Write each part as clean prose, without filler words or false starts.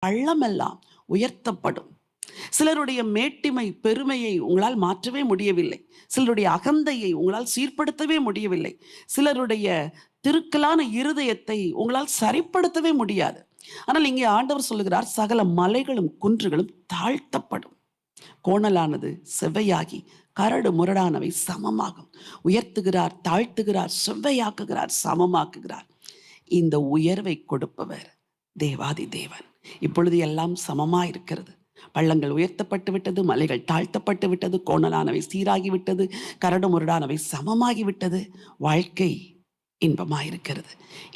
பள்ளமெல்லாம் உயர்த்தப்படும். சிலருடைய மேட்டிமை பெருமையை உங்களால் மாற்றவே முடியவில்லை. சிலருடைய அகந்தையை உங்களால் சீர்படுத்தவே முடியவில்லை. சிலருடைய திருக்கலான இருதயத்தை உங்களால் சரிப்படுத்தவே முடியாது. ஆனால் இங்கே ஆண்டவர் சொல்லுகிறார், சகல மலைகளும் குன்றுகளும் தாழ்த்தப்படும், கோணலானது செவ்வையாகி கரடு முரடானவை சமமாகும். உயர்த்துகிறார், தாழ்த்துகிறார், செவ்வையாக்குகிறார், சமமாக்குகிறார். இந்த உயர்வை கொடுப்பவர் தேவாதி தேவன். இப்பொழுது எல்லாம் சமமா இருக்கிறது. பள்ளங்கள் உயர்த்தப்பட்டு விட்டது, மலைகள் தாழ்த்தப்பட்டு விட்டது, கோணலானவை சீராகிவிட்டது, கரடு முரடானவை சமமாகிவிட்டது. வாழ்க்கை இன்பமாயிருக்கிறது.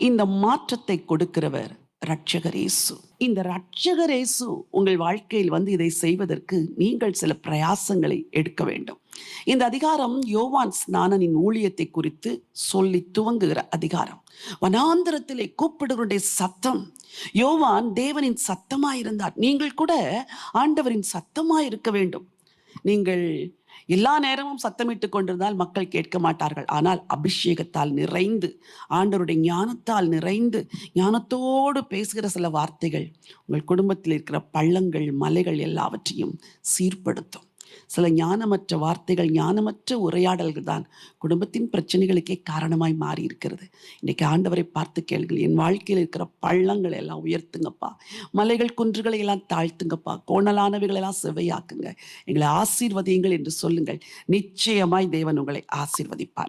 இந்த மாற்றத்தை கொடுக்கிறவர் இரட்சகரேசு. இந்த இரட்சகரேசு உங்கள் வாழ்க்கையில் வந்து இதை செய்வதற்கு நீங்கள் சில பிரயாசங்களை எடுக்க வேண்டும். இந்த அதிகாரம் யோவான் ஸ்நானனின் ஊழியத்தை குறித்து சொல்லி துவங்குகிற அதிகாரம். வனாந்திரத்திலே கூப்பிடுவருடைய சத்தம். யோவான் தேவனின் சத்தமாயிருந்தார். நீங்கள் கூட ஆண்டவரின் சத்தமாயிருக்க வேண்டும். நீங்கள் எல்லா நேரமும் சத்தமிட்டு கொண்டிருந்தால் மக்கள் கேட்க மாட்டார்கள். ஆனால் அபிஷேகத்தால் நிறைந்து, ஆண்டவருடைய ஞானத்தால் நிறைந்து, ஞானத்தோடு பேசுகிற சில வார்த்தைகள் உங்கள் குடும்பத்தில் இருக்கிற பள்ளங்கள் மலைகள் எல்லாவற்றையும் சீர்படுத்தும். சில ஞானமற்ற வார்த்தைகள், ஞானமற்ற உரையாடல்கள் தான் குடும்பத்தின் பிரச்சனைகளுக்கே காரணமாய் மாறி இருக்கிறது. இன்னைக்கு ஆண்டவரை பார்த்து கேளுங்கள், என் வாழ்க்கையில் இருக்கிற பள்ளங்களை எல்லாம் உயர்த்துங்கப்பா, மலைகள் குன்றுகளை எல்லாம் தாழ்த்துங்கப்பா, கோணலானவைகளை எல்லாம் செவ்வையாக்குங்க, எங்களை ஆசீர்வதியுங்கள் என்று சொல்லுங்கள். நிச்சயமாய் தேவன் உங்களை ஆசீர்வதிப்பார்.